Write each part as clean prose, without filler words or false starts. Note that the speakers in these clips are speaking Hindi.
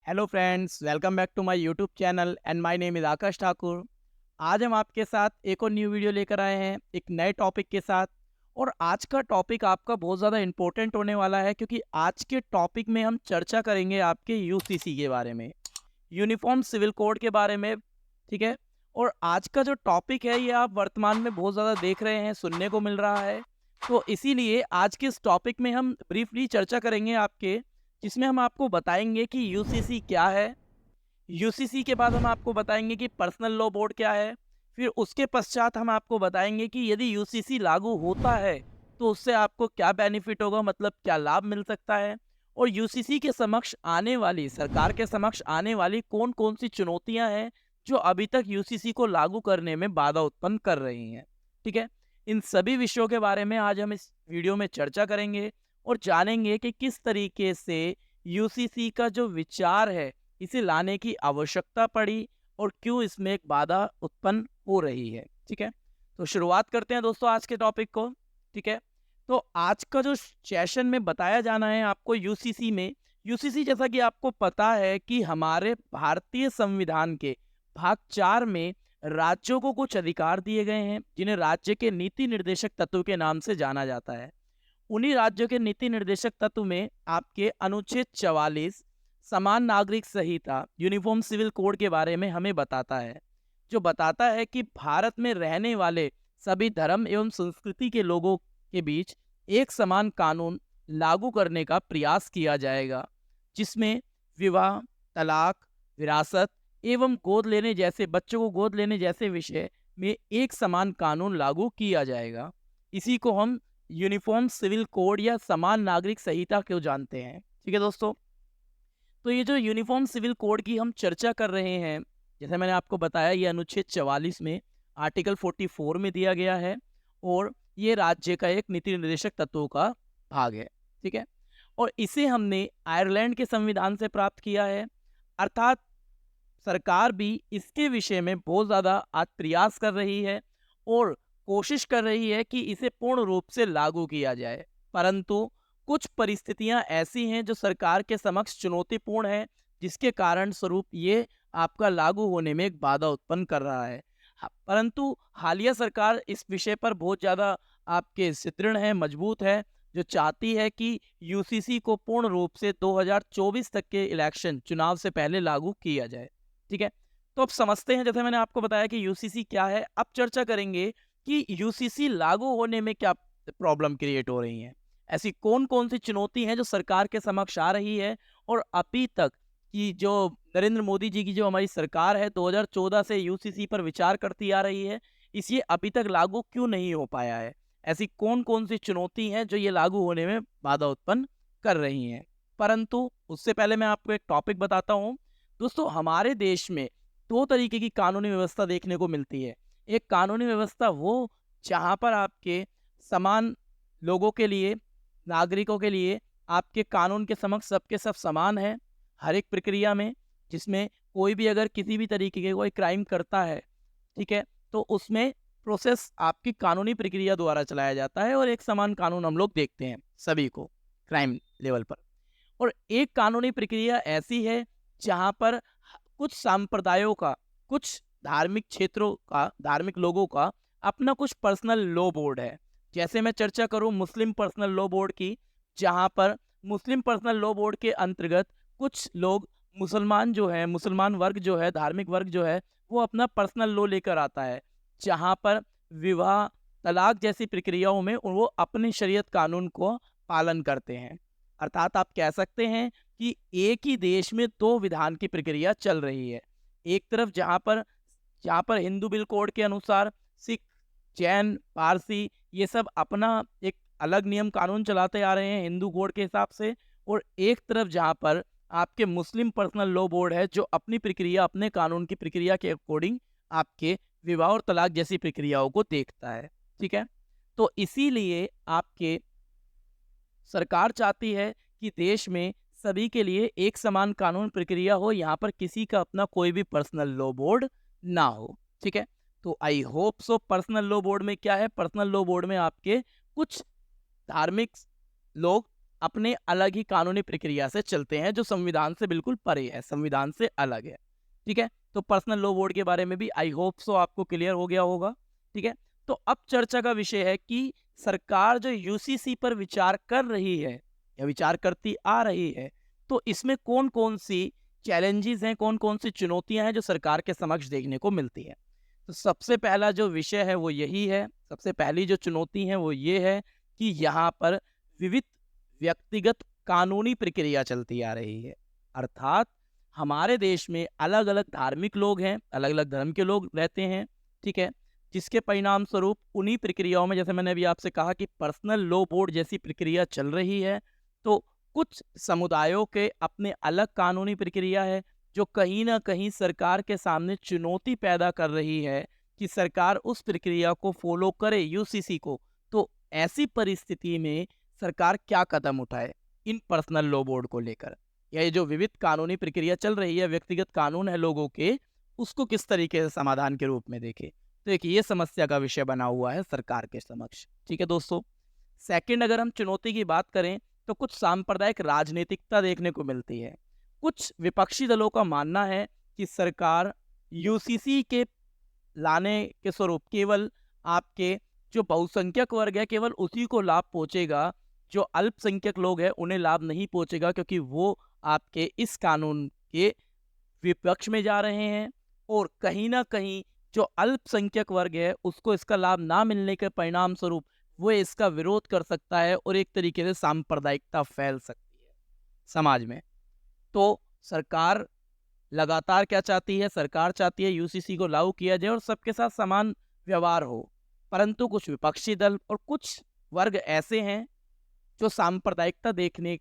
Hello friends, welcome back to my YouTube channel and my name is Akash Thakur. आज हम आपके साथ एक और न्यू वीडियो लेकर आए हैं एक नए टॉपिक के साथ। और आज का टॉपिक आपका बहुत ज़्यादा इम्पोर्टेंट होने वाला है, क्योंकि आज के टॉपिक में हम चर्चा करेंगे आपके यूसीसी के बारे में, यूनिफॉर्म सिविल कोड के बारे में। ठीक है। और आज का जो टॉपिक है ये आप वर्तमान में बहुत ज़्यादा देख रहे हैं, सुनने को मिल रहा है। तो इसीलिए आज के इस टॉपिक में हम ब्रीफली चर्चा करेंगे आपके, जिसमें हम आपको बताएंगे कि यूसीसी क्या है। यूसीसी के बाद हम आपको बताएंगे कि पर्सनल लॉ बोर्ड क्या है। फिर उसके पश्चात हम आपको बताएंगे कि यदि यूसीसी लागू होता है तो उससे आपको क्या बेनिफिट होगा, मतलब क्या लाभ मिल सकता है। और यूसीसी के समक्ष आने वाली, सरकार के समक्ष आने वाली कौन कौन सी चुनौतियां हैं जो अभी तक यूसीसी को लागू करने में बाधा उत्पन्न कर रही हैं। ठीक है। इन सभी विषयों के बारे में आज हम इस वीडियो में चर्चा करेंगे और जानेंगे कि किस तरीके से यूसीसी का जो विचार है इसे लाने की आवश्यकता पड़ी और क्यों इसमें एक बाधा उत्पन्न हो रही है। ठीक है। तो शुरुआत करते हैं दोस्तों आज के टॉपिक को। ठीक है। तो आज का जो सेशन में बताया जाना है आपको यूसीसी में, यूसीसी जैसा कि आपको पता है कि हमारे भारतीय संविधान के भाग 4 में राज्यों को कुछ अधिकार दिए गए हैं जिन्हें राज्य के नीति निर्देशक तत्व के नाम से जाना जाता है। उन्हीं राज्यों के नीति निर्देशक तत्व में आपके अनुच्छेद 44 समान नागरिक संहिता यूनिफॉर्म सिविल कोड के बारे में हमें बताता है, जो बताता है कि भारत में रहने वाले सभी धर्म एवं संस्कृति के लोगों के बीच एक समान कानून लागू करने का प्रयास किया जाएगा, जिसमें विवाह, तलाक, विरासत एवं गोद लेने जैसे, बच्चों को गोद लेने जैसे विषय में एक समान कानून लागू किया जाएगा। इसी को हम यूनिफॉर्म सिविल कोड या समान नागरिक संहिता क्यों जानते हैं। ठीक है दोस्तों। तो ये जो यूनिफॉर्म सिविल कोड की हम चर्चा कर रहे हैं, जैसे मैंने आपको बताया, ये अनुच्छेद 44 में आर्टिकल 44 में दिया गया है और ये राज्य का एक नीति निर्देशक तत्वों का भाग है। ठीक है। और इसे हमने आयरलैंड के संविधान से प्राप्त किया है। अर्थात सरकार भी इसके विषय में बहुत ज़्यादा आज प्रयास कर रही है और कोशिश कर रही है कि इसे पूर्ण रूप से लागू किया जाए। परंतु कुछ परिस्थितियां ऐसी हैं जो सरकार के समक्ष चुनौतीपूर्ण है, जिसके कारण स्वरूप ये आपका लागू होने में एक बाधा उत्पन्न कर रहा है। परंतु हालिया सरकार इस विषय पर बहुत ज़्यादा आपके सुदृढ़ है, मजबूत है, जो चाहती है कि यूसीसी को पूर्ण रूप से 2024 तक के इलेक्शन चुनाव से पहले लागू किया जाए। ठीक है। तो अब समझते हैं, जैसे मैंने आपको बताया कि यूसीसी क्या है, अब चर्चा करेंगे कि यूसीसी लागू होने में क्या प्रॉब्लम क्रिएट हो रही है। ऐसी कौन कौन सी चुनौती हैं जो सरकार के समक्ष आ रही है और अभी तक की जो नरेंद्र मोदी जी की जो हमारी सरकार है 2014 से यूसीसी पर विचार करती आ रही है, इसे अभी तक लागू क्यों नहीं हो पाया है। ऐसी कौन कौन सी चुनौती हैं जो ये लागू होने में बाधा उत्पन्न कर रही हैं। परंतु उससे पहले मैं आपको एक टॉपिक बताता हूँ। दोस्तों, हमारे देश में दो तरीके की कानूनी व्यवस्था देखने को मिलती है। एक कानूनी व्यवस्था वो जहाँ पर आपके समान लोगों के लिए, नागरिकों के लिए आपके कानून के समक्ष सबके सब समान है हर एक प्रक्रिया में, जिसमें कोई भी अगर किसी भी तरीके के कोई क्राइम करता है, ठीक है, तो उसमें प्रोसेस आपकी कानूनी प्रक्रिया द्वारा चलाया जाता है और एक समान कानून हम लोग देखते हैं सभी को क्राइम लेवल पर। और एक कानूनी प्रक्रिया ऐसी है जहाँ पर कुछ संप्रदायों का, कुछ धार्मिक क्षेत्रों का, धार्मिक लोगों का अपना कुछ पर्सनल लॉ बोर्ड है। जैसे मैं चर्चा करूं मुस्लिम पर्सनल लॉ बोर्ड की, जहाँ पर मुस्लिम पर्सनल लॉ बोर्ड के अंतर्गत कुछ लोग, मुसलमान जो है, मुसलमान वर्ग जो है, धार्मिक वर्ग जो है, वो अपना पर्सनल लॉ लेकर आता है, जहाँ पर विवाह, तलाक जैसी प्रक्रियाओं में वो अपने शरीयत कानून को पालन करते हैं। अर्थात आप कह सकते हैं कि एक ही देश में दो विधान की प्रक्रिया चल रही है। एक तरफ जहाँ पर हिंदू बिल कोड के अनुसार सिख, जैन, पारसी ये सब अपना एक अलग नियम कानून चलाते आ रहे हैं हिंदू कोड के हिसाब से, और एक तरफ जहाँ पर आपके मुस्लिम पर्सनल लॉ बोर्ड है जो अपनी प्रक्रिया, अपने कानून की प्रक्रिया के अकॉर्डिंग आपके विवाह और तलाक जैसी प्रक्रियाओं को देखता है। ठीक है। तो इसीलिए आपके सरकार चाहती है कि देश में सभी के लिए एक समान कानून प्रक्रिया हो, यहाँ पर किसी का अपना कोई भी पर्सनल लॉ बोर्ड ना हो। ठीक है। तो I hope so personal law board में क्या है, पर्सनल लॉ बोर्ड में आपके कुछ धार्मिक लोग अपने अलग ही कानूनी प्रक्रिया से चलते हैं, जो संविधान से बिल्कुल परे है, संविधान से अलग है। ठीक है, तो पर्सनल लॉ बोर्ड के बारे में भी आई होप सो आपको क्लियर हो गया होगा। ठीक है, तो अब चर्चा का विषय है कि सरकार जो यूसीसी पर विचार कर रही है या विचार करती आ रही है, तो इसमें कौन कौन सी चैलेंजेस हैं, कौन कौन सी चुनौतियां हैं जो सरकार के समक्ष देखने को मिलती हैं। तो सबसे पहला जो विषय है वो यही है, सबसे पहली जो चुनौती है वो ये है कि यहाँ पर विविध व्यक्तिगत कानूनी प्रक्रिया चलती आ रही है। अर्थात हमारे देश में अलग अलग धार्मिक लोग हैं, अलग अलग धर्म के लोग रहते हैं। ठीक है, जिसके परिणाम स्वरूप उन्हीं प्रक्रियाओं में, जैसे मैंने अभी आपसे कहा कि पर्सनल लॉ बोर्ड जैसी प्रक्रिया चल रही है, तो कुछ समुदायों के अपने अलग कानूनी प्रक्रिया है जो कहीं ना कहीं सरकार के सामने चुनौती पैदा कर रही है कि सरकार उस प्रक्रिया को फॉलो करे, यूसीसी को। तो ऐसी परिस्थिति में सरकार क्या कदम उठाए इन पर्सनल लॉ बोर्ड को लेकर, या ये जो विविध कानूनी प्रक्रिया चल रही है, व्यक्तिगत कानून है लोगों के, उसको किस तरीके से समाधान के रूप में देखे। तो एक ये समस्या का विषय बना हुआ है सरकार के समक्ष। ठीक है दोस्तों, सेकंड अगर हम चुनौती की बात करें तो कुछ सांप्रदायिक राजनीतिकता देखने को मिलती है। कुछ विपक्षी दलों का मानना है कि सरकार यूसीसी के लाने के स्वरूप केवल आपके जो बहुसंख्यक वर्ग है केवल उसी को लाभ पहुंचेगा, जो अल्पसंख्यक लोग हैं उन्हें लाभ नहीं पहुंचेगा, क्योंकि वो आपके इस कानून के विपक्ष में जा रहे हैं। और कहीं ना कहीं जो अल्पसंख्यक वर्ग है उसको इसका लाभ ना मिलने के परिणाम स्वरूप वो इसका विरोध कर सकता है और एक तरीके से सांप्रदायिकता फैल सकती है समाज में। तो सरकार लगातार क्या चाहती है, सरकार चाहती है यूसीसी को लागू किया जाए और सबके साथ समान व्यवहार हो। परंतु कुछ विपक्षी दल और कुछ वर्ग ऐसे हैं जो सांप्रदायिकता देखने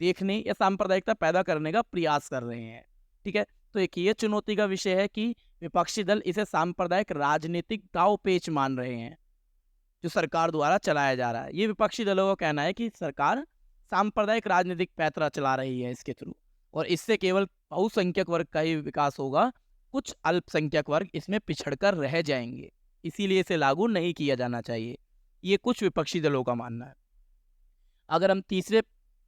देखने या सांप्रदायिकता पैदा करने का प्रयास कर रहे हैं। ठीक है, तो एक ये चुनौती का विषय है कि विपक्षी दल इसे सांप्रदायिक राजनीतिक दाव पेच मान रहे हैं जो सरकार द्वारा चलाया जा रहा है। ये विपक्षी दलों का कहना है कि सरकार सांप्रदायिक राजनीतिक पैंतरा चला रही है इसके थ्रू, और इससे केवल बहुसंख्यक वर्ग का ही विकास होगा, कुछ अल्पसंख्यक वर्ग इसमें पिछड़कर रह जाएंगे, इसीलिए इसे लागू नहीं किया जाना चाहिए। ये कुछ विपक्षी दलों का मानना है। अगर हम तीसरे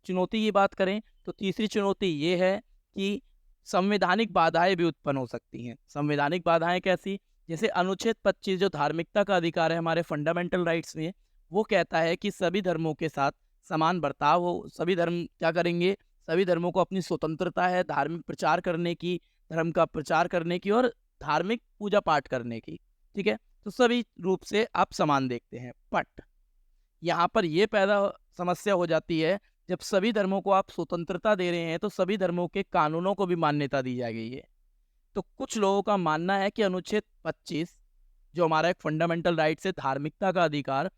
चुनौती की बात करें तो तीसरी चुनौती ये है कि संवैधानिक बाधाएं भी उत्पन्न हो सकती हैं। संवैधानिक बाधाएं कैसी? जैसे अनुच्छेद 25 जो धार्मिकता का अधिकार है हमारे फंडामेंटल राइट्स में, वो कहता है कि सभी धर्मों के साथ समान बर्ताव हो। सभी धर्म क्या करेंगे? सभी धर्मों को अपनी स्वतंत्रता है धार्मिक प्रचार करने की, धर्म का प्रचार करने की और धार्मिक पूजा पाठ करने की। ठीक है, तो सभी रूप से आप समान देखते हैं। बट यहाँ पर यह पैदा समस्या हो जाती है, जब सभी धर्मों को आप स्वतंत्रता दे रहे हैं तो सभी धर्मों के कानूनों को भी मान्यता दी जा गई है। तो कुछ लोगों का मानना है कि अनुच्छेद 25 जो हमारा एक फंडामेंटल राइट्स है, धार्मिकता का अधिकार,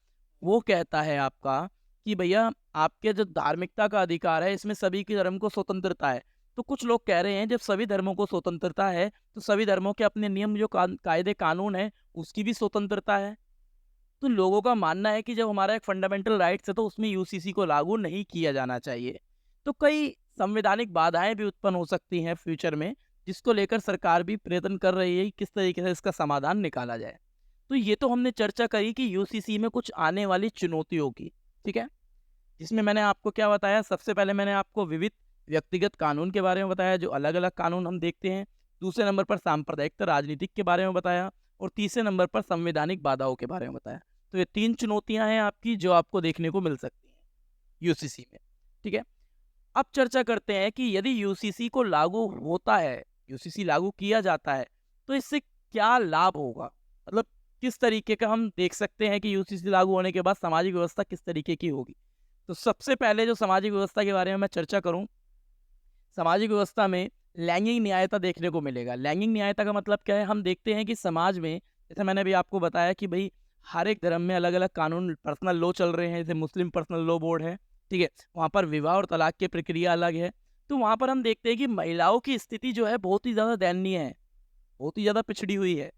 वो कहता है आपका कि भैया आपके जो धार्मिकता का अधिकार है इसमें सभी के धर्म को स्वतंत्रता है। तो कुछ लोग कह रहे हैं जब सभी धर्मों को स्वतंत्रता है तो सभी धर्मों के अपने नियम जो कायदे कानून है उसकी भी स्वतंत्रता है। तो लोगों का मानना है कि जब हमारा एक फंडामेंटल राइट्स है तो उसमें यूसीसी को लागू नहीं किया जाना चाहिए। तो कई संवैधानिक बाधाएं भी उत्पन्न हो सकती हैं फ्यूचर में, जिसको लेकर सरकार भी प्रयत्न कर रही है कि किस तरीके से इसका समाधान निकाला जाए। तो ये तो हमने चर्चा करी कि यूसीसी में कुछ आने वाली चुनौतियों की। ठीक है, जिसमें मैंने आपको क्या बताया? सबसे पहले मैंने आपको विविध व्यक्तिगत कानून के बारे में बताया, जो अलग अलग कानून हम देखते हैं। दूसरे नंबर पर सांप्रदायिकता राजनीतिक के बारे में बताया, और तीसरे नंबर पर संवैधानिक बाधाओं के बारे में बताया। तो ये 3 चुनौतियां हैं आपकी जो आपको देखने को मिल सकती हैं यूसीसी में। ठीक है, अब चर्चा करते हैं कि यदि यूसीसी को लागू होता है, यूसीसी लागू किया जाता है, तो इससे क्या लाभ होगा, मतलब किस तरीके का हम देख सकते हैं कि यूसीसी लागू होने के बाद सामाजिक व्यवस्था किस तरीके की होगी। तो सबसे पहले जो सामाजिक व्यवस्था के बारे में मैं चर्चा करूं, सामाजिक व्यवस्था में लैंगिक न्यायता देखने को मिलेगा। लैंगिक न्यायता का मतलब क्या है? हम देखते हैं कि समाज में, जैसे मैंने अभी आपको बताया कि भाई हर एक धर्म में अलग अलग कानून पर्सनल लॉ चल रहे हैं। जैसे मुस्लिम पर्सनल लॉ बोर्ड है, ठीक है, वहाँ पर विवाह और तलाक की प्रक्रिया अलग है। तो वहाँ पर हम देखते हैं कि महिलाओं की स्थिति जो है बहुत ही ज़्यादा दयनीय है, बहुत ही ज़्यादा पिछड़ी हुई है।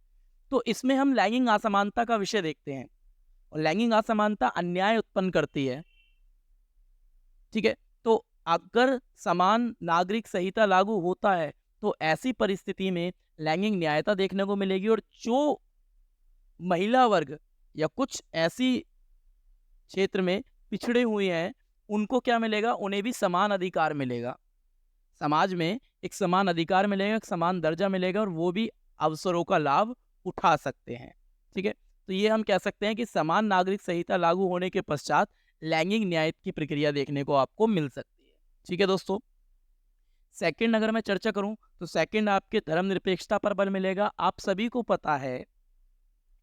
तो इसमें हम लैंगिक असमानता का विषय देखते हैं, और लैंगिक असमानता अन्याय उत्पन्न करती है। ठीक है, तो अगर समान नागरिक संहिता लागू होता है तो ऐसी परिस्थिति में लैंगिक न्यायता देखने को मिलेगी, और जो महिला वर्ग या कुछ ऐसी क्षेत्र में पिछड़े हुए हैं उनको क्या मिलेगा, उन्हें भी समान अधिकार मिलेगा। समाज में एक समान अधिकार मिलेगा, एक समान दर्जा मिलेगा और वो भी अवसरों का लाभ उठा सकते हैं। ठीक है, तो ये हम कह सकते हैं कि समान नागरिक संहिता लागू होने के पश्चात लैंगिक न्याय की प्रक्रिया देखने को आपको मिल सकती है। ठीक है दोस्तों, सेकंड अगर मैं चर्चा करूं तो सेकंड आपके धर्मनिरपेक्षता पर बल मिलेगा। आप सभी को पता है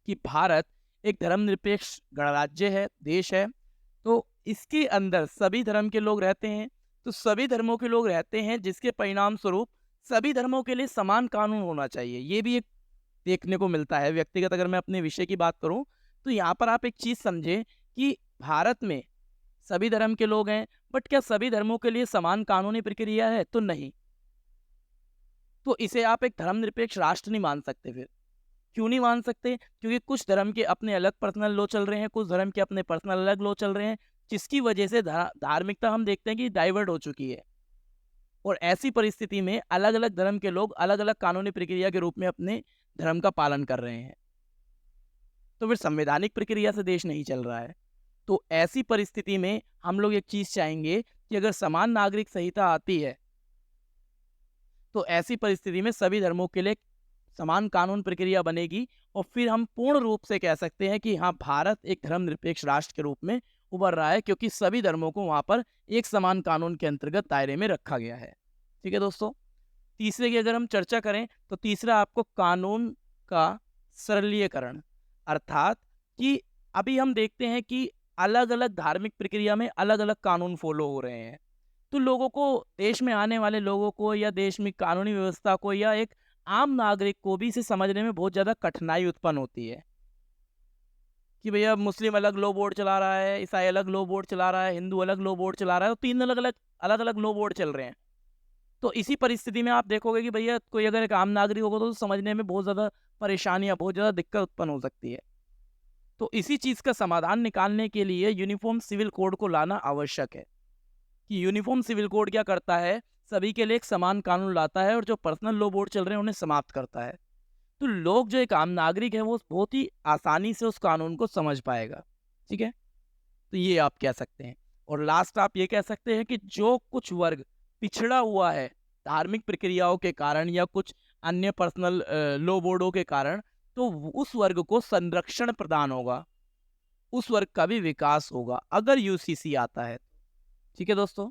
कि भारत एक धर्मनिरपेक्ष गणराज्य है, देश है। तो इसके अंदर सभी धर्म के लोग रहते हैं। तो सभी धर्मों के लोग रहते हैं, जिसके परिणाम स्वरूप सभी धर्मों के लिए समान कानून होना चाहिए। ये भी एक देखने को मिलता है। व्यक्तिगत अगर मैं अपने विषय की बात करूं तो यहाँ पर आप एक चीज समझें कि भारत में सभी धर्म के लोग हैं, बट क्या सभी धर्मों के लिए समान कानूनी प्रक्रिया है? तो नहीं। तो इसे आप एक धर्मनिरपेक्ष राष्ट्र नहीं मान सकते। फिर क्यों नहीं मान सकते? क्योंकि कुछ धर्म के अपने अलग पर्सनल लॉ चल रहे हैं, कुछ धर्म के अपने पर्सनल अलग लॉ चल रहे हैं, जिसकी वजह से धार्मिकता हम देखते हैं कि डाइवर्ट हो चुकी है। और ऐसी परिस्थिति में अलग अलग धर्म के लोग अलग अलग कानूनी प्रक्रिया के रूप में अपने धर्म का पालन कर रहे हैं। तो फिर संवैधानिक प्रक्रिया से देश नहीं चल रहा है। तो ऐसी परिस्थिति में हम लोग एक चीज चाहेंगे कि अगर समान नागरिक संहिता आती है तो ऐसी परिस्थिति में सभी धर्मों के लिए समान कानून प्रक्रिया बनेगी और फिर हम पूर्ण रूप से कह सकते हैं कि हाँ, भारत एक धर्मनिरपेक्ष राष्ट्र के रूप में उभर रहा है, क्योंकि सभी धर्मों को वहां पर एक समान कानून के अंतर्गत दायरे में रखा गया है। ठीक है दोस्तों, तीसरे की अगर हम चर्चा करें तो तीसरा आपको कानून का सरलीकरण, अर्थात कि अभी हम देखते हैं कि अलग अलग धार्मिक प्रक्रिया में अलग अलग कानून फॉलो हो रहे हैं। तो लोगों को, देश में आने वाले लोगों को या देश में कानूनी व्यवस्था को या एक आम नागरिक को भी इसे समझने में बहुत ज़्यादा कठिनाई उत्पन्न होती है कि भैया मुस्लिम अलग लो बोर्ड चला रहा है, ईसाई अलग लो बोर्ड चला रहा है, हिंदू अलग लो बोर्ड चला रहा है, तो तीन अलग अलग लो बोर्ड चल रहे हैं। तो इसी परिस्थिति में आप देखोगे कि भैया कोई अगर एक आम नागरिक होगा तो समझने में बहुत ज़्यादा परेशानियां, बहुत ज़्यादा दिक्कत उत्पन्न हो सकती है। तो इसी चीज़ का समाधान निकालने के लिए यूनिफॉर्म सिविल कोड को लाना आवश्यक है। कि यूनिफॉर्म सिविल कोड क्या करता है, सभी के लिए एक समान कानून लाता है और जो पर्सनल लॉ बोर्ड चल रहे हैं उन्हें समाप्त करता है। तो लोग, जो एक आम नागरिक है, वो बहुत ही आसानी से उस कानून को समझ पाएगा। ठीक है, तो ये आप कह सकते हैं। और लास्ट आप ये कह सकते हैं कि जो कुछ वर्ग पिछड़ा हुआ है धार्मिक प्रक्रियाओं के कारण या कुछ अन्य पर्सनल लॉ बोर्डों के कारण, तो उस वर्ग को संरक्षण प्रदान होगा, उस वर्ग का भी विकास होगा अगर यूसीसी आता है। ठीक है दोस्तों,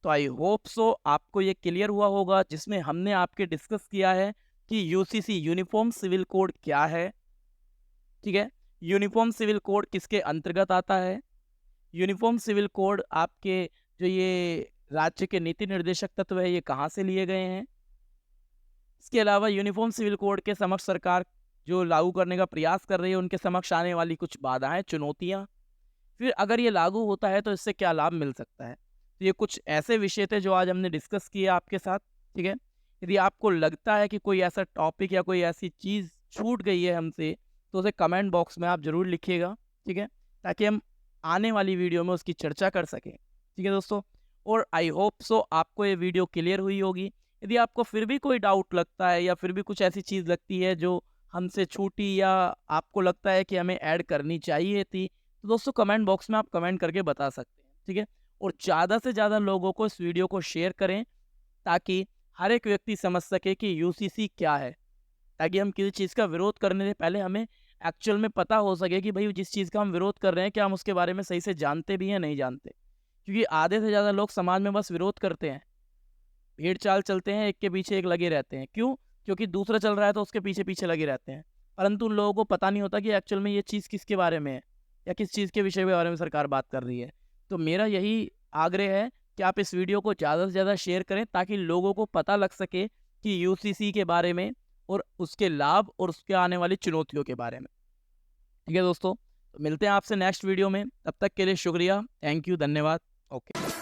तो आई होप सो आपको ये क्लियर हुआ होगा, जिसमें हमने आपके डिस्कस किया है कि यूसीसी यूनिफॉर्म सिविल कोड क्या है। ठीक है, यूनिफॉर्म सिविल कोड किसके अंतर्गत आता है, यूनिफॉर्म सिविल कोड आपके जो ये राज्य के नीति निर्देशक तत्व है ये कहाँ से लिए गए हैं। इसके अलावा यूनिफॉर्म सिविल कोड के समक्ष सरकार जो लागू करने का प्रयास कर रही है, उनके समक्ष आने वाली कुछ बाधाएं, चुनौतियां, फिर अगर ये लागू होता है तो इससे क्या लाभ मिल सकता है। तो ये कुछ ऐसे विषय थे जो आज हमने डिस्कस किया आपके साथ। ठीक है, यदि आपको लगता है कि कोई ऐसा टॉपिक या कोई ऐसी चीज़ छूट गई है हमसे, तो उसे कमेंट बॉक्स में आप ज़रूर लिखिएगा। ठीक है, ताकि हम आने वाली वीडियो में उसकी चर्चा कर सकें। ठीक है दोस्तों, और आई होप सो आपको ये वीडियो क्लियर हुई होगी। यदि आपको फिर भी कोई डाउट लगता है या फिर भी कुछ ऐसी चीज़ लगती है जो हमसे छूटी या आपको लगता है कि हमें ऐड करनी चाहिए थी, तो दोस्तों कमेंट बॉक्स में आप कमेंट करके बता सकते हैं। ठीक है, और ज़्यादा से ज़्यादा लोगों को इस वीडियो को शेयर करें ताकि हर एक व्यक्ति समझ सके कि यूसीसी क्या है, ताकि हम किसी चीज़ का विरोध करने से पहले हमें एक्चुअल में पता हो सके कि भाई जिस चीज़ का हम विरोध कर रहे हैं क्या हम उसके बारे में सही से जानते भी हैं, नहीं जानते। क्योंकि आधे से ज़्यादा लोग समाज में बस विरोध करते हैं, भीड़ चाल चलते हैं, एक के पीछे एक लगे रहते हैं। क्यों? क्योंकि दूसरा चल रहा है तो उसके पीछे पीछे लगे रहते हैं, परंतु उन लोगों को पता नहीं होता कि एक्चुअल में ये चीज़ किसके बारे में है या किस चीज़ के विषय के बारे में सरकार बात कर रही है। तो मेरा यही आग्रह है कि आप इस वीडियो को ज़्यादा से ज़्यादा शेयर करें ताकि लोगों को पता लग सके कि यूसीसी के बारे में और उसके लाभ और उसके आने वाली चुनौतियों के बारे में। ठीक है दोस्तों, तो मिलते हैं आपसे नेक्स्ट वीडियो में। तब तक के लिए शुक्रिया, थैंक यू, धन्यवाद। ओके।